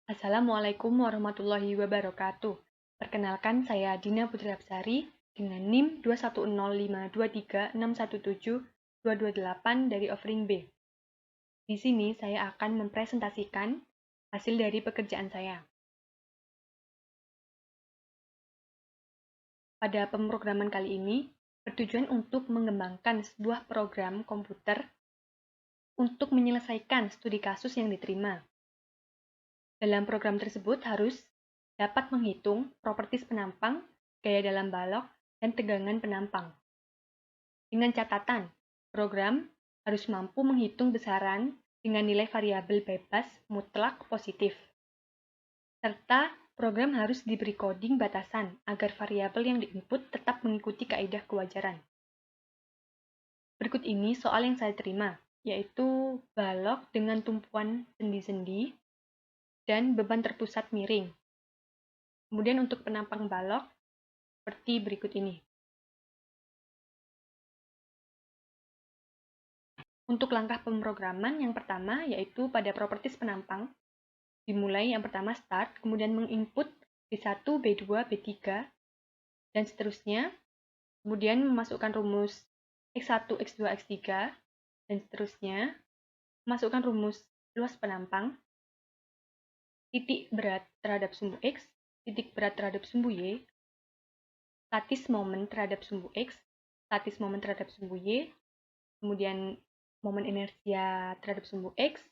Assalamualaikum warahmatullahi wabarakatuh. Perkenalkan, saya Dina Putri Absari dengan NIM 2105236172228 dari offering B. Di sini saya akan mempresentasikan hasil dari pekerjaan saya. Pada pemrograman kali ini, bertujuan untuk mengembangkan sebuah program komputer untuk menyelesaikan studi kasus yang diterima. Dalam program tersebut harus dapat menghitung propertis penampang, gaya dalam balok, dan tegangan penampang. Dengan catatan, program harus mampu menghitung besaran dengan nilai variabel bebas mutlak positif. Serta program harus diberi coding batasan agar variabel yang diinput tetap mengikuti kaidah kewajaran. Berikut ini soal yang saya terima, yaitu balok dengan tumpuan sendi-sendi dan beban terpusat miring. Kemudian untuk penampang balok, seperti berikut ini. Untuk langkah pemrograman, yang pertama yaitu pada propertis penampang, dimulai yang pertama start, kemudian menginput B1, B2, B3, dan seterusnya, kemudian memasukkan rumus X1, X2, X3, dan seterusnya, masukkan rumus luas penampang, titik berat terhadap sumbu X, titik berat terhadap sumbu Y, statis momen terhadap sumbu X, statis momen terhadap sumbu Y, kemudian momen inersia terhadap sumbu X,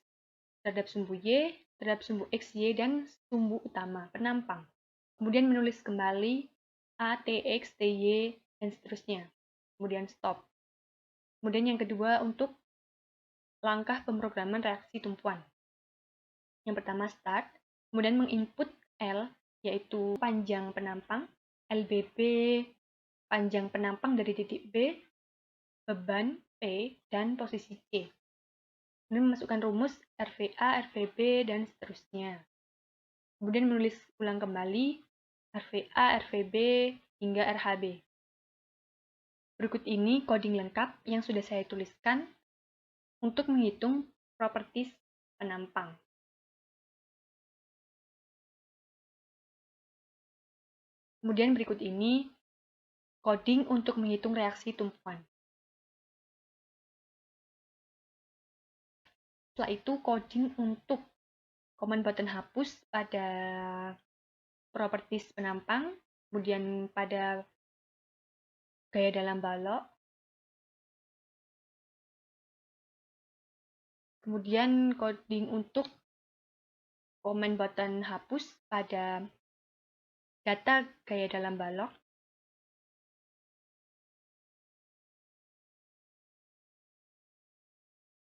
terhadap sumbu Y, terhadap sumbu X, Y, dan sumbu utama penampang. Kemudian menulis kembali A, T, X, T, Y, dan seterusnya. Kemudian stop. Kemudian yang kedua untuk langkah pemrograman reaksi tumpuan. Yang pertama start, kemudian menginput L, yaitu panjang penampang, LBB, panjang penampang dari titik B, beban P, dan posisi C. Kemudian memasukkan rumus RVA, RVB, dan seterusnya. Kemudian menulis ulang kembali RVA, RVB, hingga RHB. Berikut ini coding lengkap yang sudah saya tuliskan untuk menghitung properties penampang. Kemudian berikut ini coding untuk menghitung reaksi tumpuan. Setelah itu coding untuk command button hapus pada properties penampang, kemudian pada gaya dalam balok, kemudian coding untuk command button hapus pada data gaya dalam balok,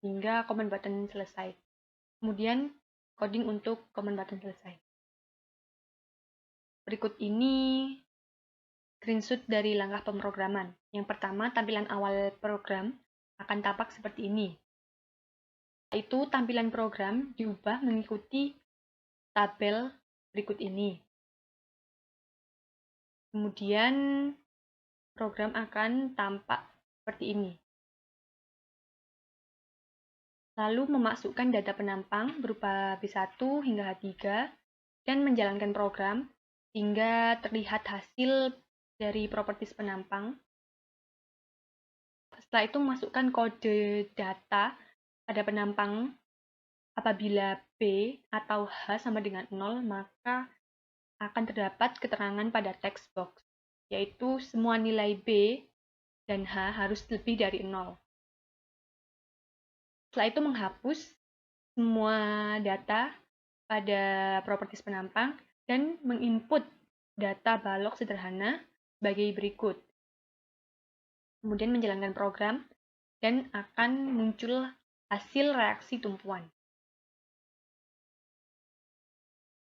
hingga command button selesai. Kemudian coding untuk command button selesai. Berikut ini screenshot dari langkah pemrograman. Yang pertama, tampilan awal program akan tampak seperti ini. Itu tampilan program diubah mengikuti tabel berikut ini. Kemudian program akan tampak seperti ini. Lalu memasukkan data penampang berupa B1 hingga H3 dan menjalankan program hingga terlihat hasil dari properties penampang. Setelah itu masukkan kode data pada penampang. Apabila B atau H sama dengan 0, maka akan terdapat keterangan pada text box, yaitu semua nilai B dan H harus lebih dari 0. Setelah itu menghapus semua data pada properties penampang dan menginput data balok sederhana sebagai berikut. Kemudian menjalankan program dan akan muncul hasil reaksi tumpuan.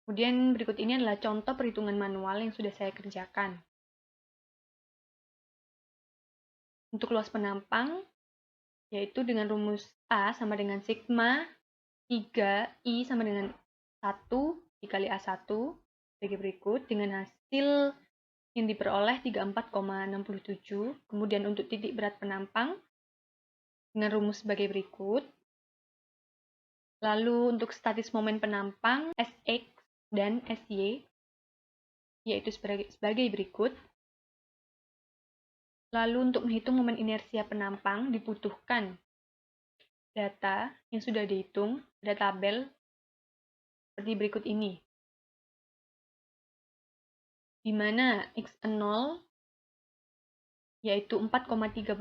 Kemudian berikut ini adalah contoh perhitungan manual yang sudah saya kerjakan. Untuk luas penampang, yaitu dengan rumus A sama dengan sigma 3I sama dengan 1 dikali A1 sebagai berikut, dengan hasil yang diperoleh 34,67. Kemudian untuk titik berat penampang dengan rumus sebagai berikut. Lalu untuk statis momen penampang Sx dan SY, yaitu sebagai berikut. Lalu untuk menghitung momen inersia penampang dibutuhkan data yang sudah dihitung pada tabel seperti berikut ini, di mana X0 yaitu 4,31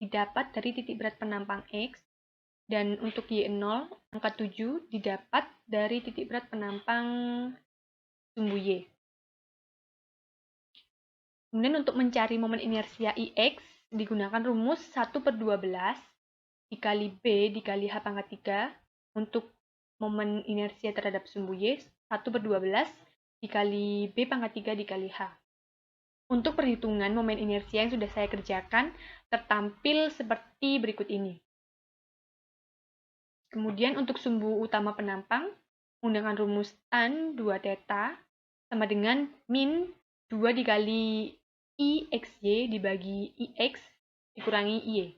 didapat dari titik berat penampang X, dan untuk Y0 angka 7 didapat dari titik berat penampang sumbu Y. Kemudian untuk mencari momen inersia IX digunakan rumus 1/12 dikali B dikali H pangkat 3. Untuk momen inersia terhadap sumbu Y 1/12 dikali B pangkat 3 dikali H. Untuk perhitungan momen inersia yang sudah saya kerjakan tertampil seperti berikut ini. Kemudian untuk sumbu utama penampang menggunakan rumus tan 2 theta sama dengan min 2 dikali IXY dibagi IX dikurangi Y.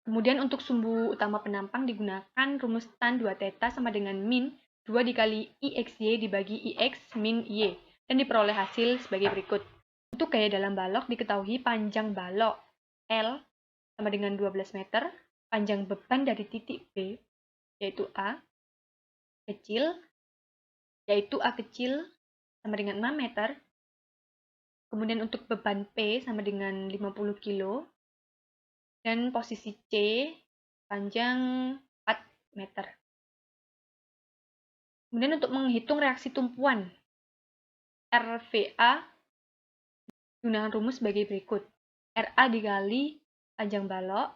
Kemudian untuk sumbu utama penampang digunakan rumus tan 2 theta sama dengan min 2 dikali IXY dibagi IX min Y, dan diperoleh hasil sebagai berikut. Untuk gaya dalam balok diketahui panjang balok L sama dengan 12 meter, panjang beban dari titik B, yaitu A kecil sama dengan 6 meter. Kemudian untuk beban P sama dengan 50 kg, dan posisi C panjang 4 meter. Kemudian untuk menghitung reaksi tumpuan RVA gunakan rumus sebagai berikut. RA dikali panjang balok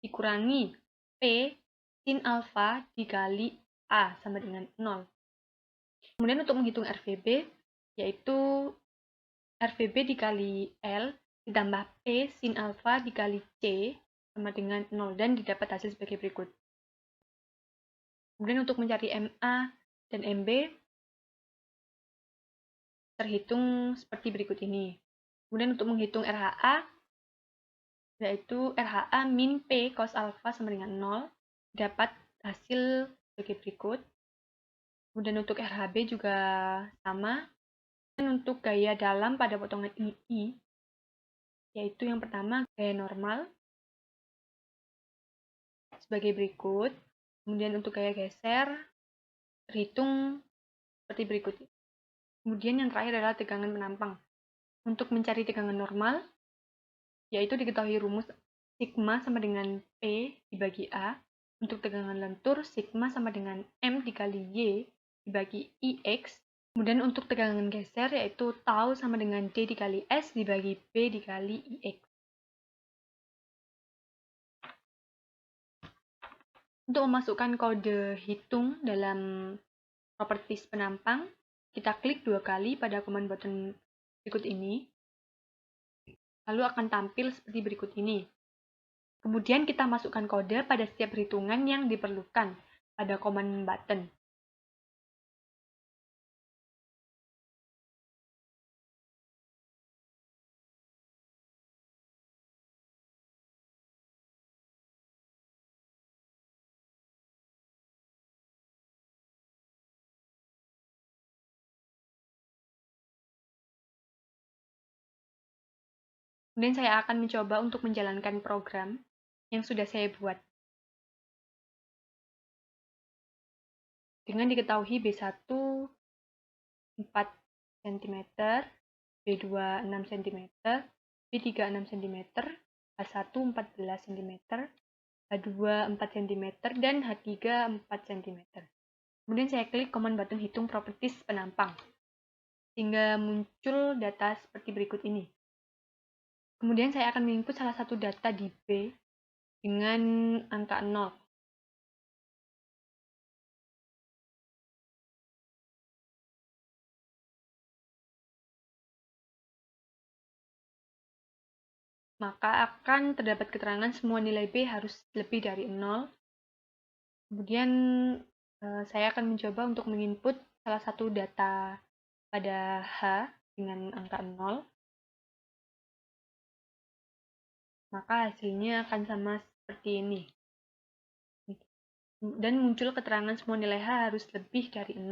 dikurangi P sin alfa dikali A sama dengan 0. Kemudian untuk menghitung RVB, yaitu RVB dikali L ditambah P sin alfa dikali C sama dengan 0, dan didapat hasil sebagai berikut. Kemudian untuk mencari MA dan MB terhitung seperti berikut ini. Kemudian untuk menghitung RHA, yaitu RHA min P cos alfa sama dengan 0, dapat hasil sebagai berikut. Kemudian untuk RHB juga sama. Dan untuk gaya dalam pada potongan II, yaitu yang pertama gaya normal sebagai berikut. Kemudian untuk gaya geser terhitung seperti berikut. Kemudian yang terakhir adalah tegangan penampang. Untuk mencari tegangan normal, yaitu diketahui rumus sigma sama dengan P dibagi A. Untuk tegangan lentur, sigma sama dengan M dikali Y dibagi IX. Kemudian untuk tegangan geser, yaitu tau sama dengan D dikali S dibagi B dikali IX. Untuk memasukkan kode hitung dalam properties penampang, kita klik 2 kali pada command button berikut ini. Lalu akan tampil seperti berikut ini. Kemudian kita masukkan kode pada setiap perhitungan yang diperlukan pada command button. Kemudian saya akan mencoba untuk menjalankan program yang sudah saya buat. Dengan diketahui B1 4 cm, B2 6 cm, B3 6 cm, H1 14 cm, H2 4 cm, dan H3 4 cm. Kemudian saya klik command button hitung properties penampang, sehingga muncul data seperti berikut ini. Kemudian saya akan menginput salah satu data di B dengan angka 0. Maka akan terdapat keterangan semua nilai B harus lebih dari 0. Kemudian saya akan mencoba untuk menginput salah satu data pada H dengan angka 0. Maka hasilnya akan sama seperti ini. Dan muncul keterangan semua nilai H harus lebih dari 0.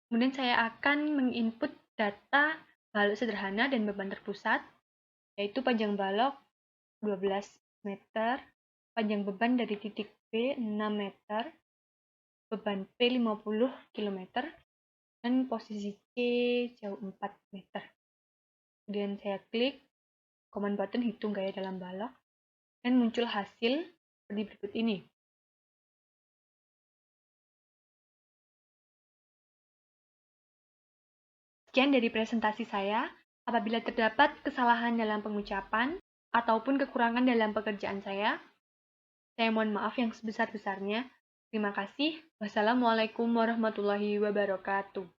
Kemudian saya akan menginput data balok sederhana dan beban terpusat, yaitu panjang balok 12 meter, panjang beban dari titik B 6 meter, beban P 50 km, dan posisi C jauh 4 meter. Kemudian saya klik command button hitung gaya dalam balok, dan muncul hasil seperti berikut ini. Sekian dari presentasi saya. Apabila terdapat kesalahan dalam pengucapan ataupun kekurangan dalam pekerjaan saya mohon maaf yang sebesar-besarnya. Terima kasih. Wassalamualaikum warahmatullahi wabarakatuh.